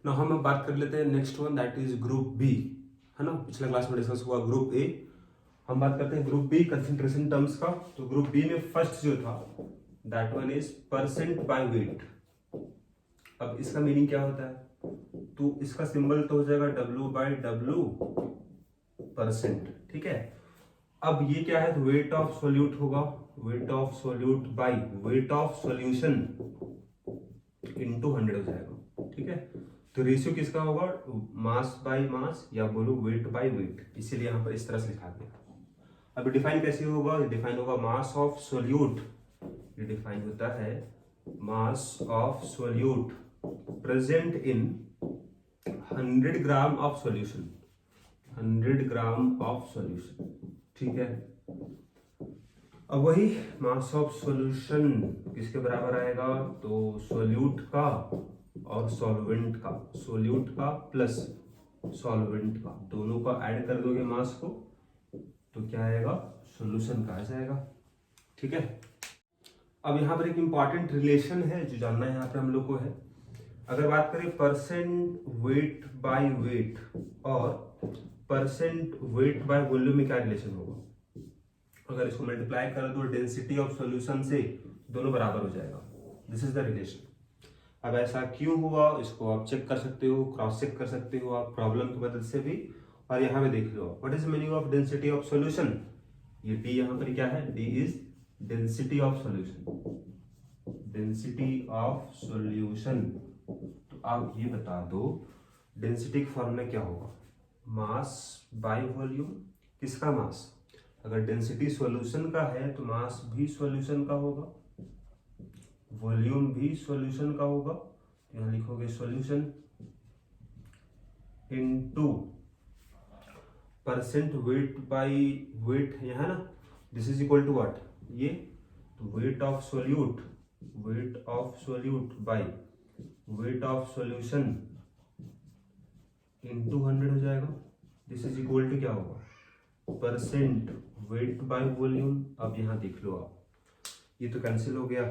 ना हम अब बात कर लेते हैं next one, that is group B, है ना। पिछले क्लास में डिस्कस हुआ ग्रुप ए, हम बात करते हैं ग्रुप बी कंसंट्रेशन टर्म्स का। तो ग्रुप बी में फर्स्ट जो था that one is percent by weight. अब इसका मीनिंग क्या होता है, तो इसका सिंबल तो हो जाएगा W बाय W परसेंट, ठीक है। अब ये क्या है, तो वेट ऑफ सोल्यूट होगा, wait of solute by weight of solution into 100 हो जाएगा, ठीक है। तो रेशियो किसका होगा, मास बाय मास या बोलो वेट बाय वेट, इसीलिए यहां पर इस तरह से लिखा गया। अब डिफाइन कैसे होगा, डिफाइन होगा मास ऑफ सोल्यूट, ये डिफाइन होता है mass of solute present in 100 gram of solution, 100 gram of solution, ठीक है। अब वही मास ऑफ सॉल्यूशन किसके बराबर आएगा, तो सोल्यूट का और सॉल्वेंट का, सोल्यूट का प्लस सॉल्वेंट का, दोनों का ऐड कर दोगे मास को तो क्या आएगा, सॉल्यूशन का आ जाएगा, ठीक है। अब यहाँ पर एक इंपॉर्टेंट रिलेशन है जो जानना है यहाँ पर हम लोग को है। अगर बात करें परसेंट वेट बाय वेट और परसेंट वेट बाय वॉल्यूम में क्या रिलेशन होगा, अगर इसको मल्टीप्लाई करें तो डेंसिटी ऑफ सॉल्यूशन से दोनों बराबर हो जाएगा, दिस इज द रिलेशन। अब ऐसा क्यों हुआ, इसको आप चेक कर सकते हो, क्रॉस चेक कर सकते हो आप प्रॉब्लम की मदद से भी, और यहाँ पे देख लो what is meaning of density of solution, ये डी यहाँ पर क्या है, D is density of solution, density of solution. तो आप ये बता दो डेंसिटी के फॉर्मूला क्या होगा, मास बाय वॉल्यूम, किसका मास, अगर डेंसिटी सॉल्यूशन का है तो मास भी सॉल्यूशन का होगा, वॉल्यूम भी सॉल्यूशन का होगा, तो यहां लिखोगे solution into percent weight by weight, यहां ना this is equal to what, ये तो weight of solute, weight of solute by weight of solution into 100 हो जाएगा, दिस इज इक्वल टू क्या होगा, परसेंट वेट बाय वॉल्यूम। अब यहां देख लो आप, ये तो कैंसिल हो गया,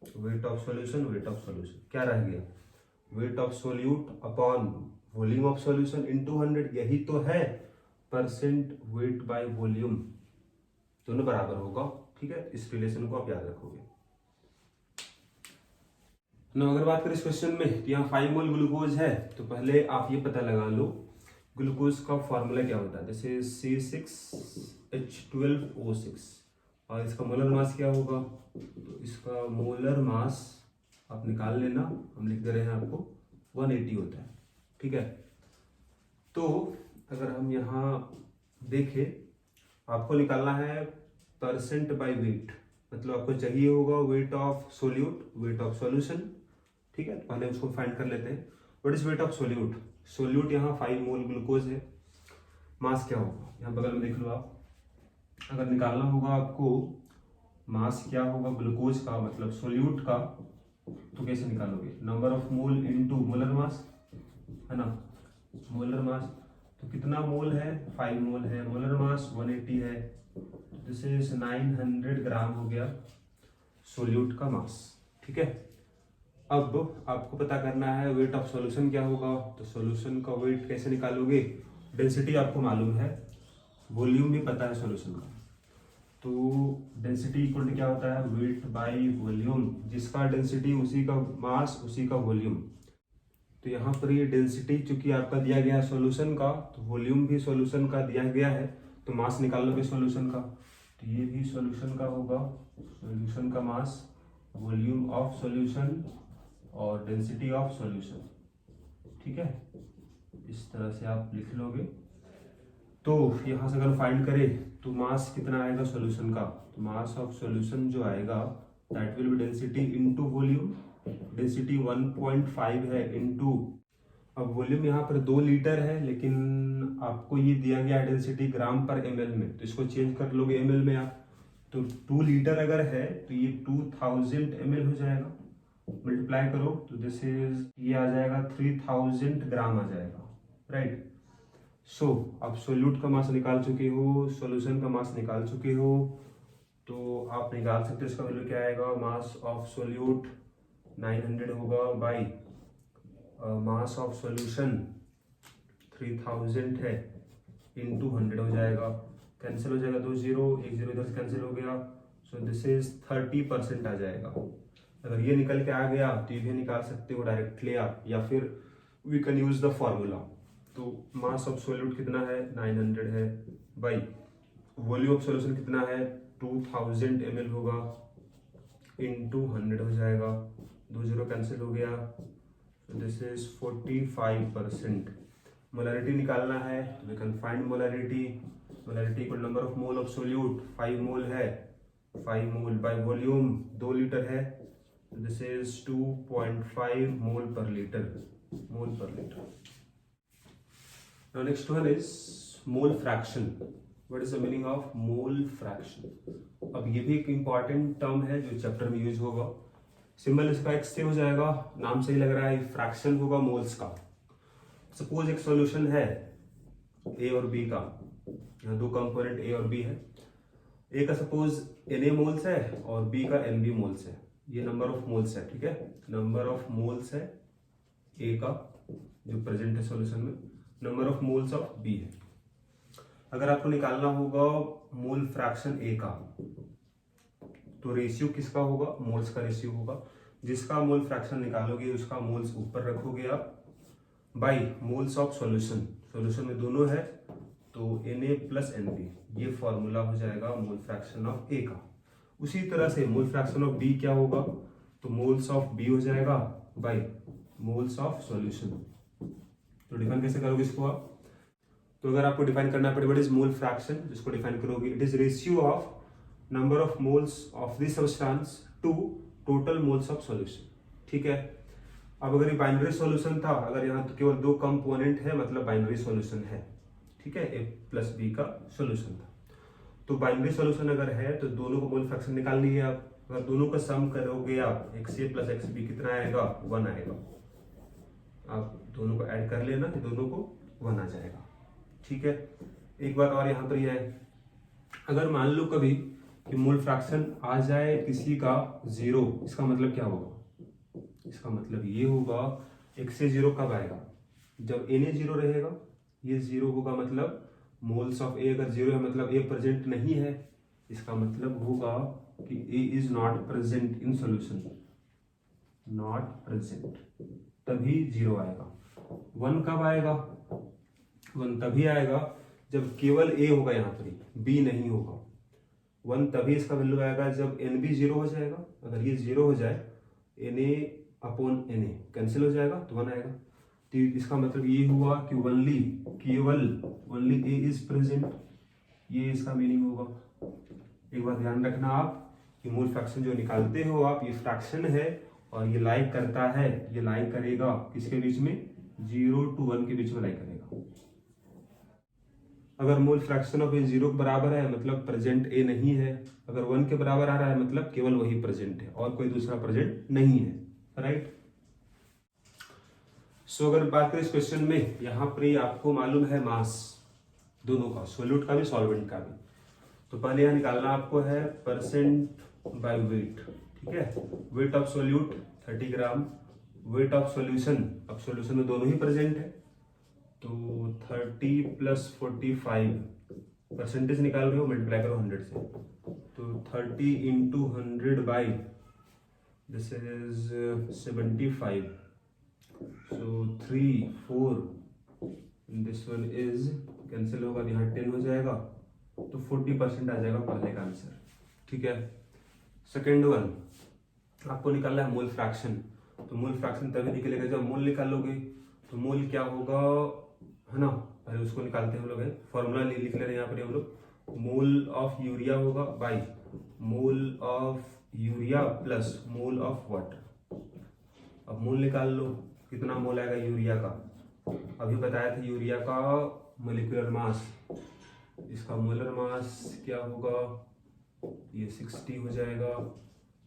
wait of solution, wait of solution क्या रह गया, wait of solute upon volume of solution into 100, यही तो है परसेंट वेट बाय वॉल्यूम, दोनों बराबर होगा, ठीक है। इस रिलेशन को आप याद रखोगे ना। अगर बात करें इस क्वेश्चन में, तो यहाँ 5 मोल ग्लूकोज है, तो पहले आप ये पता लगा लो ग्लूकोज का फॉर्मूला क्या होता है, जैसे C6H12O6, और इसका मोलर मास क्या होगा, तो इसका मोलर मास आप निकाल लेना, हम लिख दे रहे हैं आपको 180 होता है, ठीक है। तो अगर हम यहाँ देखें, आपको निकालना है परसेंट बाय वेट, मतलब आपको चाहिए होगा wait of solute, weight of solution, ठीक है। पहले उसको फाइंड कर लेते हैं, what is wait of solute, solute यहाँ 5 मोल ग्लूकोज है, मास क्या होगा, यहाँ बगल में देख लो आप, अगर निकालना होगा आपको मास क्या होगा ग्लूकोज का, मतलब सोल्यूट का, तो कैसे निकालोगे, number of mole into molar mass, है ना, मोलर मास, तो कितना मोल है, 5 मोल है, मोलर मास 180 है, दिस इज 900 ग्राम हो गया सोल्यूट का मास, ठीक है। अब आपको पता करना है वेट ऑफ सॉल्यूशन क्या होगा, तो सॉल्यूशन का वेट कैसे निकालोगे, डेंसिटी आपको मालूम है, वॉल्यूम भी पता है सॉल्यूशन का, तो डेंसिटी इक्वल टू क्या होता है, वेट बाय वॉल्यूम, जिसका डेंसिटी उसी का मास उसी का वॉल्यूम। तो यहाँ पर ये डेंसिटी चूंकि आपका दिया गया है सॉल्यूशन का, तो वॉल्यूम भी सॉल्यूशन का दिया गया है, तो मास निकाल लोगे सॉल्यूशन का, तो ये भी सॉल्यूशन का होगा, सॉल्यूशन का मास, वॉल्यूम ऑफ सॉल्यूशन और डेंसिटी ऑफ सॉल्यूशन, ठीक है। इस तरह से आप लिख लोगे। तो यहाँ से अगर फाइंड करें तो मास कितना आएगा सॉल्यूशन का, तो मास ऑफ सॉल्यूशन जो आएगा that will B density into volume, density 1.5 है इनटू, अब वॉल्यूम यहाँ पर 2 लीटर है, लेकिन आपको ये दिया गया डेंसिटी ग्राम पर ml में, तो इसको चेंज कर लोगे ml में आप, तो 2 लीटर अगर है तो ये 2000 ml हो जाएगा, मल्टीप्लाई करो तो दिस इज, ये आ जाएगा 3000 ग्राम आ जाएगा, राइट। सो आप सोल्यूट का मास निकाल चुके हो, सॉल्यूशन का मास निकाल चुके हो, तो आप निकाल सकते हो इसका वैल्यू क्या आएगा, मास ऑफ सोल्यूट 900 होगा बाई मास ऑफ सॉल्यूशन 3000 है, इंटू 100 हो जाएगा, कैंसिल हो जाएगा, 2 0, 1 0 इधर से कैंसिल हो गया, सो दिस इज 30% आ जाएगा। अगर ये निकल के आ गया तो ये भी निकाल सकते हो डायरेक्टली आप, या फिर we can use the formula. तो मास ऑफ सॉल्यूट कितना है 900 है, बाई वॉल्यूम ऑफ सॉल्यूशन कितना है 2000 ml होगा, इंटू 100 हो जाएगा, 2 0 कैंसिल हो गया, so दिस इज 45%। मोलैरिटी निकालना है, we can find molarity. Molarity equal number of mole of solute, 5 mole है, 5 मोल बाय वॉल्यूम 2 लीटर है, this is 2.5 mole per litre, mole per litre. Now next one is mole fraction. What is the meaning of mole fraction? अब ये भी एक important term है जो chapter में use होगा। सिंबल इसका एक्स से हो जाएगा, नाम से ही लग रहा है, फ्रैक्शन होगा मोल्स का। सपोज एक सॉल्यूशन है ए और बी का, यहाँ दो कंपोनेंट ए और बी है, ए का सपोज Na मोल्स है और बी का Nb मोल्स है, ये नंबर ऑफ मोल्स है, ठीक है, नंबर ऑफ मोल्स है ए का जो प्रेजेंट है सॉल्यूशन में, number of moles of B है। अगर आपको निकालना होगा मोल फ्रैक्शन ए का, तो रेशियो किसका होगा, मोल्स का रेशियो होगा, जिसका मोल फ्रैक्शन निकालोगे उसका मोल्स ऊपर रखोगे आप, by moles of solution, solution में दोनों है तो Na प्लस Nb, ये फॉर्मूला हो जाएगा मोल फ्रैक्शन ऑफ ए का। उसी तरह से मोल फ्रैक्शन ऑफ बी क्या होगा, तो मोल्स ऑफ बी हो जाएगा बाई मोल्स ऑफ सॉल्यूशन। तो डिफाइन कैसे करोगे इसको आप, तो अगर आपको डिफाइन करना पड़े व्हाट इज मोल फ्रैक्शन, जिसको डिफाइन करोगे it is ratio of number of moles of this substance to total moles of solution, ठीक है। अब अगर ये बाइनरी सॉल्यूशन था, अगर यहाँ तो केवल दो कंपोनेंट है मतलब बाइनरी सॉल्यूशन है, ठीक है, ए प्लस बी का सॉल्यूशन था, तो बाइनरी सॉल्यूशन अगर है तो दोनों को मोल फ्रैक्शन निकाल लीजिए आप। अगर दोनों का सम करोगे आप XA प्लस XB कितना आएगा, 1 आएगा, आप दोनों को ऐड कर लेना, दोनों को 1 आ जाएगा, ठीक है। एक बात और यहाँ पर यह है, अगर मान लो कभी कि मोल फ्रैक्शन आ जाए किसी का 0, इसका मतलब क्या होगा, इसका मतलब ये होगा XA 0 कब आएगा, जब Na 0 रहेगा, ये 0 होगा, मतलब मोल्स ऑफ ए अगर 0 है मतलब ए प्रेजेंट नहीं है, इसका मतलब होगा कि A is not present in solution, not present, तभी 0 आएगा। 1 कब आएगा, 1 तभी आएगा जब केवल ए होगा, यहाँ पर बी नहीं होगा। 1 तभी इसका वैल्यू आएगा जब Nb 0 हो जाएगा, अगर ये 0 हो जाए Na अपॉन Na कैंसिल हो जाएगा तो 1 आएगा। तो इसका मतलब ये हुआ कि केवल ओनली ए इज प्रेजेंट, ये इसका मीनिंग होगा। एक बात ध्यान रखना आप कि मोल फ्रैक्शन जो निकालते हो आप, ये फ्रैक्शन है और ये लाइक करता है, ये लाइक करेगा किसके बीच में, 0 to 1 के बीच में लाइक करेगा। अगर मोल फ्रैक्शन ऑफ ए 0 के बराबर है मतलब प्रेजेंट ए नहीं है, अगर 1 के बराबर आ रहा है मतलब केवल वही प्रेजेंट है और कोई दूसरा प्रेजेंट नहीं है, राइट। सो अगर बात करें इस क्वेश्चन में, यहाँ पर आपको मालूम है मास दोनों का, सोल्यूट का भी सॉल्वेंट का भी, तो पहले यहाँ निकालना आपको है परसेंट बाय वेट, ठीक है। Wait of solute 30 gram, wait of solution, अब सॉल्यूशन में दोनों ही प्रेजेंट है तो 30 प्लस 45, परसेंटेज निकाल रहे हो मल्टीप्लाई करो 100 से, तो 30 into 100 by this is 75, so 3 4 this one is cancel होगा, यहाँ 10 हो जाएगा तो 40% आ जाएगा पहले का आंसर, ठीक है। सेकेंड वन आपको निकालना है मोल फ्रैक्शन, तो मोल फ्रैक्शन तभी निकलेगा जब मोल निकालोगे, तो मोल क्या होगा है ना, पहले उसको निकालते हैं हम लोग, फॉर्मूला लिख ले रहे हैं यहाँ पर हम लोग, मोल ऑफ यूरिया होगा by mole of urea plus mole of water. अब मोल निकाल लो, कितना मोल आएगा यूरिया का, अभी बताया था यूरिया का मोलिकुलर मास, इसका मोलर मास क्या होगा, ये 60 हो जाएगा,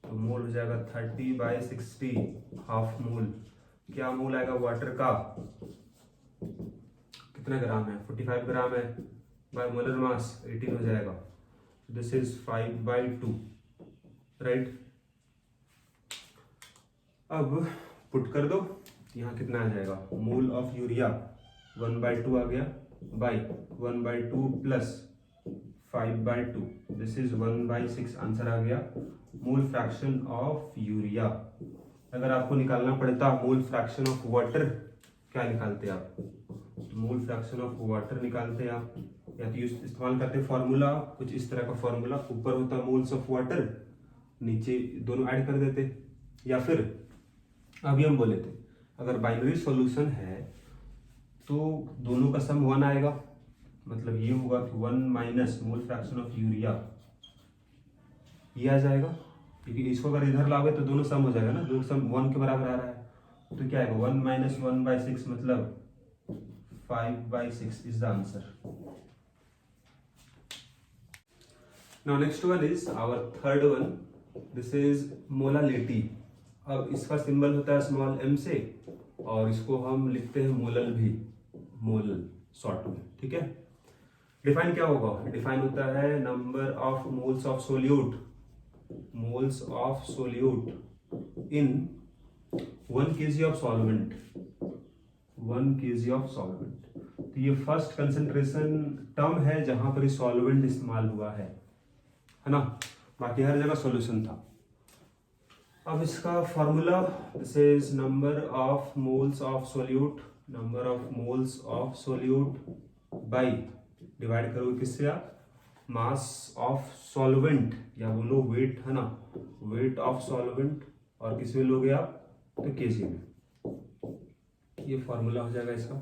तो मोल हो जाएगा 30/60, हाफ मोल। क्या मोल आएगा वाटर का, कितना ग्राम है, 45 ग्राम है, बाय मोलर मास 18 हो जाएगा, दिस इज 5/2, राइट। अब पुट कर दो, यहाँ कितना आ जाएगा, मोल ऑफ यूरिया 1/2 आ गया, by 1/2 plus 5/2, this is 1/6 answer आ गया। Mole fraction of urea. अगर आपको निकालना पड़ता मोल फ्रैक्शन ऑफ वाटर, क्या निकालते आप, मोल फ्रैक्शन ऑफ वाटर निकालते आप, या तो इस्तेमाल करते फॉर्मूला कुछ इस तरह का फॉर्मूला, ऊपर होता मोल्स ऑफ वाटर, नीचे दोनों ऐड कर देते, या फिर अभी हम बोले थे अगर बाइनरी सॉल्यूशन है तो दोनों का सम 1 आएगा, मतलब ये होगा कि 1 minus mole fraction of urea, ये आ जाएगा, क्योंकि इसको अगर इधर लाओगे तो दोनों सम हो जाएगा ना, दोनों सम 1 के बराबर आ रहा है, तो क्या आएगा 1 माइनस 1/6 मतलब 5/6 is the answer. Now next one is our third one, this is molality. अब इसका सिंबल होता है स्मॉल m से, और इसको हम लिखते हैं मोलल भी, मोलल शॉर्ट में, ठीक है। डिफाइन क्या होगा, डिफाइन होता है number of moles of solute, moles of solute in 1 kg of solvent, 1 kg of solvent. तो ये फर्स्ट कंसेंट्रेशन टर्म है जहां पर सॉल्वेंट इस्तेमाल हुआ है ना, बाकी हर जगह सॉल्यूशन था। अब इसका formula, this is number of moles of solute, number of moles of solute by, divide करोगे किससे आप, मास ऑफ सॉल्वेंट, या बोलो वेट, है ना, वेट ऑफ सॉल्वेंट, और किस में लोगे आप, तो केजी में, ये फॉर्मूला हो जाएगा इसका,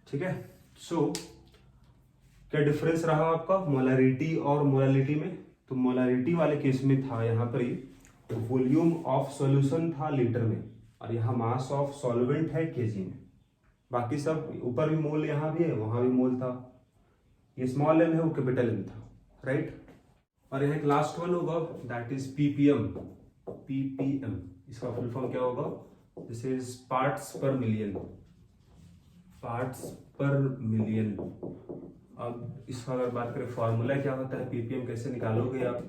ठीक है। सो क्या डिफरेंस रहा आपका मोलारिटी और मोलालिटी में, तो मोलारिटी वाले केस में था यहाँ पर ही वॉल्यूम ऑफ सॉल्यूशन था लीटर में, और यहाँ मास ऑफ सॉल्वेंट है केजी में, बाकी सब ऊपर भी मोल, यहाँ भी है वहां भी मोल था, ये स्मॉल m है वो कैपिटल M था, राइट। और यहाँ एक लास्ट वन होगा, दैट इज ppm, ppm इसका फुल फॉर्म क्या होगा, दिस इज पार्ट्स पर मिलियन, पार्ट्स पर मिलियन। अब इसका अगर बात करें फॉर्मूला क्या होता है, ppm कैसे निकालोगे आप,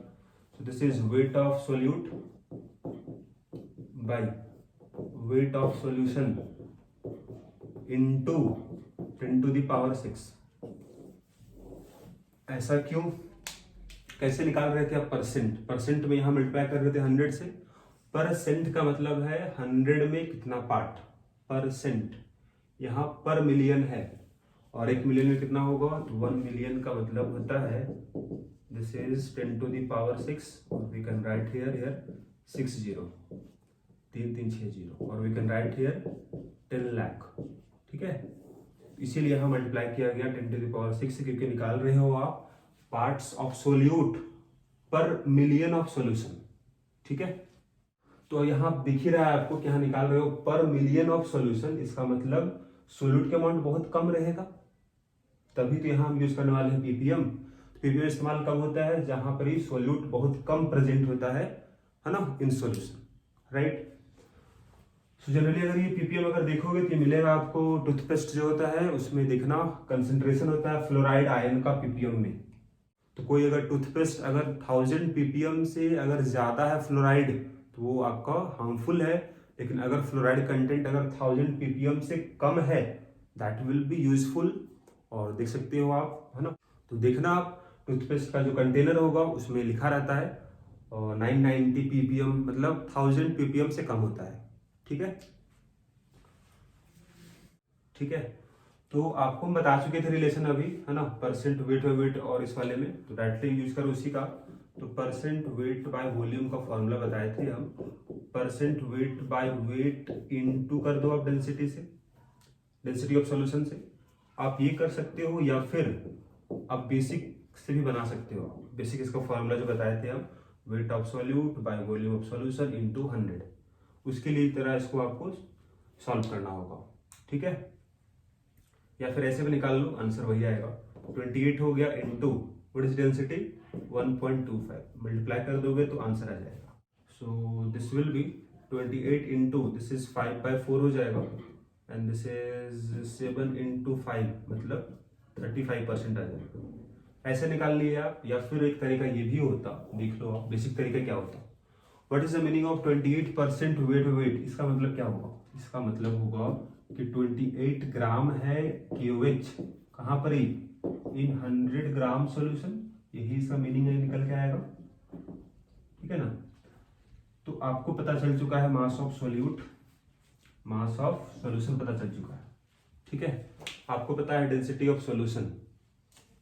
तो this is wait of solute by weight of solution into 10 to the power 6। ऐसा क्यों, कैसे निकाल रहे थे आप, परसेंट, परसेंट में यहां मल्टीप्लाई कर रहे थे 100 से, परसेंट का मतलब है 100 में कितना पार्ट, परसेंट, यहाँ पर मिलियन है, और 1 मिलियन में कितना होगा, तो 1 मिलियन का मतलब होता है this is 10 to the power 6, और वी कैन राइट हियर 60, 3360, और we can write here 10 lakh, ठीक है। इसीलिए यहाँ मल्टीप्लाई किया गया 10 to the power 6, क्योंकि निकाल रहे हो आप पार्ट्स ऑफ सोल्यूट पर मिलियन ऑफ सॉल्यूशन, ठीक है। तो यहाँ दिख ही रहा है आपको कि यहाँ निकाल रहे हो पर मिलियन ऑफ सॉल्यूशन, इसका मतलब सोल्यूट का अमाउंट बहुत कम रहेगा, तभी तो यहाँ हम यूज करने वाले हैं ppm। ppm इस्तेमाल कब होता है, जहां पर ही सोल्यूट बहुत कम प्रेजेंट होता है ना, in solution, right. So generally अगर ये ppm अगर देखोगे तो मिलेगा आपको, टूथपेस्ट जो होता है उसमें देखना कंसंट्रेशन होता है फ्लोराइड आयन का ppm में, तो कोई अगर टूथपेस्ट अगर 1000 ppm से अगर ज्यादा है फ्लोराइड तो वो आपका हार्मफुल है, लेकिन अगर फ्लोराइड कंटेंट अगर 1000 ppm से कम है दैट विल बी यूजफुल, और देख सकते हो आप, है ना। तो देखना आप टूथपेस्ट का जो कंटेनर होगा उसमें लिखा रहता है और 990 ppm मतलब 1000 ppm से कम होता है, ठीक है, ठीक है। तो आपको हम बता चुके थे रिलेशन अभी, है ना, परसेंट वेट बाय वेट और इस वाले में, तो डायरेक्टली यूज करो उसी का। तो परसेंट वेट बाय वॉल्यूम का फॉर्मूला बताए थे हम, percent weight by weight into कर दो आप डेंसिटी से, डेंसिटी ऑफ सॉल्यूशन से, आप ये कर सकते हो, या फिर आप बेसिक से भी बना सकते हो। बेसिक इसका फॉर्मूला जो बताए थे हम, weight of solute bye volume of solution into 100, उसके लिए तरह इसको आपको सॉल्व करना होगा, ठीक है। या फिर ऐसे भी निकाल लो, आंसर वही आएगा, 28 हो गया into what is density 1.25, multiply कर दोगे तो आंसर आ जाएगा। So this will be 28 into this is 5/4 हो जाएगा, एंड दिस इज 7 इनटू 5 मतलब 35% आ जाएगा। ऐसे निकाल लिए आप, या फिर एक तरीका ये भी होता, देख लो आप बेसिक तरीका क्या होता, what is the meaning of 28% weight weight, इसका मतलब क्या होगा, इसका मतलब होगा कि 28 ग्राम है KOH, कहाँ पर ही, इन 100 ग्राम सॉल्यूशन, यही इसका मीनिंग है, निकल के आएगा। ठीक है ना। तो आपको पता चल चुका है mass of solute, mass of solution पता चल चुका है। ठीक है, आपको पता है डेंसिटी ऑफ सॉल्यूशन,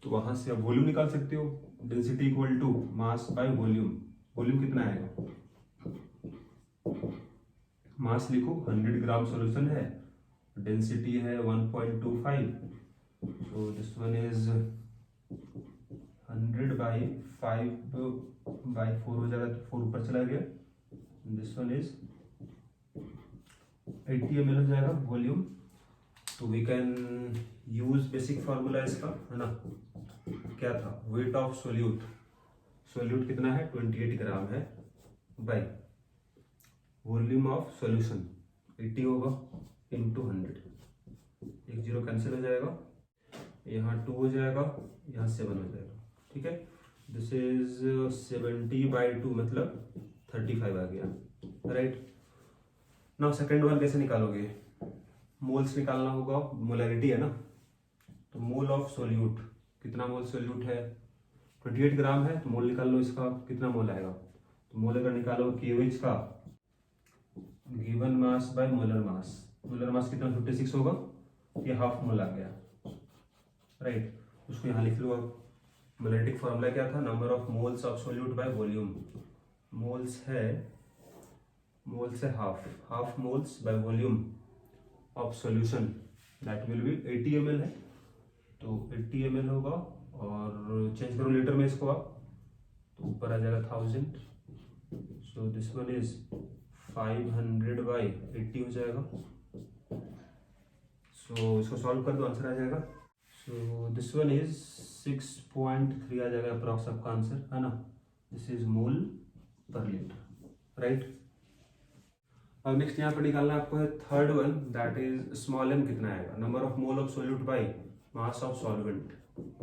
तो वहां से आप वॉल्यूम निकाल सकते हो। Density equal to mass by volume. Volume कितना आएगा, मास लिखो, 100 ग्राम सॉल्यूशन है, डेंसिटी है 1.25, so this one is 100 by 5/4 हो जाएगा, तो 4 ऊपर चला गया। दिस वन इज 80 ml हो जाएगा वॉल्यूम। तो we can use basic formula इसका, है ना, क्या था, वेट ऑफ सोल्यूट। सोल्यूट कितना है, 28 ग्राम है, बाई वॉल्यूम ऑफ सॉल्यूशन 80 होगा इंटू 100, 1 0 कैंसिल हो जाएगा, यहाँ 2 हो जाएगा, यहाँ 7 हो जाएगा। ठीक है, दिस इज 70/2 मतलब 35 आ गया, राइट। नाउ सेकेंड वन कैसे निकालोगे, मोल्स निकालना होगा, मोलैरिटी है ना। तो मोल ऑफ सोल्यूट, कितना मोल सोल्यूट है, 28 ग्राम है, तो मोल निकाल लो इसका, कितना मोल आएगा। तो मोल अगर निकालो KOH का, given mass by molar mass, molar mass कितना 56 होगा, ये हाफ मोल आ गया, राइट। उसको यहाँ लिख लो अब। मोलैरिटी फॉर्मूला क्या था, number of moles of solute by volume. Moles है half moles by volume of solution, that will be 80 ml है, तो 80 ml होगा, और चेंज करो लीटर में इसको आप, तो ऊपर आ जाएगा 1000, सो दिस वन इज 500/80 हो जाएगा। सो इसको सॉल्व कर दो, आंसर आ जाएगा। सो दिस वन इज 6.3 आ जाएगा अप्रॉक्स आपका आंसर, है ना। This is mole per litre, right. अब नेक्स्ट यहाँ पर निकालना आपको है third one, that is small m कितना आएगा, number of mole of solute by mass of solvent.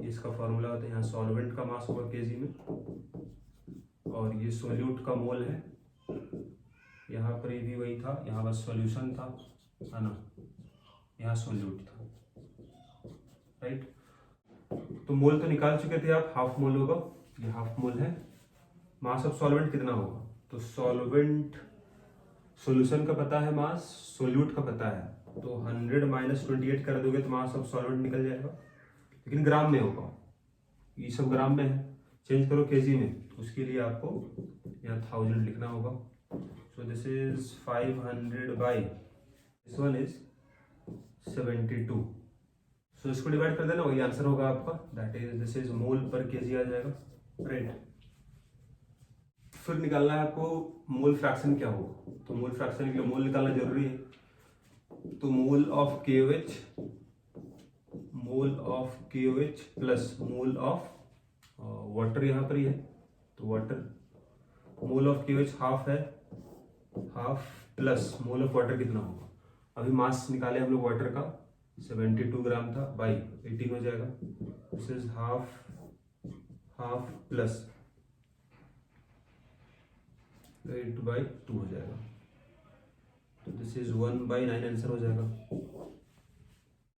इसका फॉर्मूला होता है, यहाँ सॉल्वेंट का मास होगा kg में, और ये सोल्यूट का मोल है, यहाँ पर ये भी वही था, यहाँ बस सॉल्यूशन था, है ना, यहाँ सोल्यूट था, राइट। तो मोल तो निकाल चुके थे आप, हाफ मोल होगा, ये हाफ मोल है। मास ऑफ सॉल्वेंट कितना होगा, तो सॉल्वेंट, सॉल्यूशन का पता है मास, सोल्यूट का पता है, तो 100 - 28 कर दोगे तो मास ऑफ सॉल्वेंट निकल जाएगा, लेकिन ग्राम में होगा, ये सब ग्राम में है। चेंज करो kg में, उसके लिए आपको यहाँ 1000 लिखना होगा। So this is 500 by, this one is 72, सो इसको डिवाइड कर देना, वही आंसर होगा आपका, that is this is mole पर kg आ जाएगा, राइट। फिर निकालना है आपको मोल फ्रैक्शन क्या होगा, तो मोल फ्रैक्शन के लिए मोल निकालना जरूरी है। तो mole of KOH plus mole of water, यहाँ पर ही है, तो water, mole of KOH half है, half plus mole of water कितना होगा। अभी मास निकाले हम लोग वाटर का, 72 ग्राम था, बाई 18 हो जाएगा, दिस इज हाफ प्लस 8/2 हो जाएगा, तो दिस इज 1/9 आंसर हो जाएगा।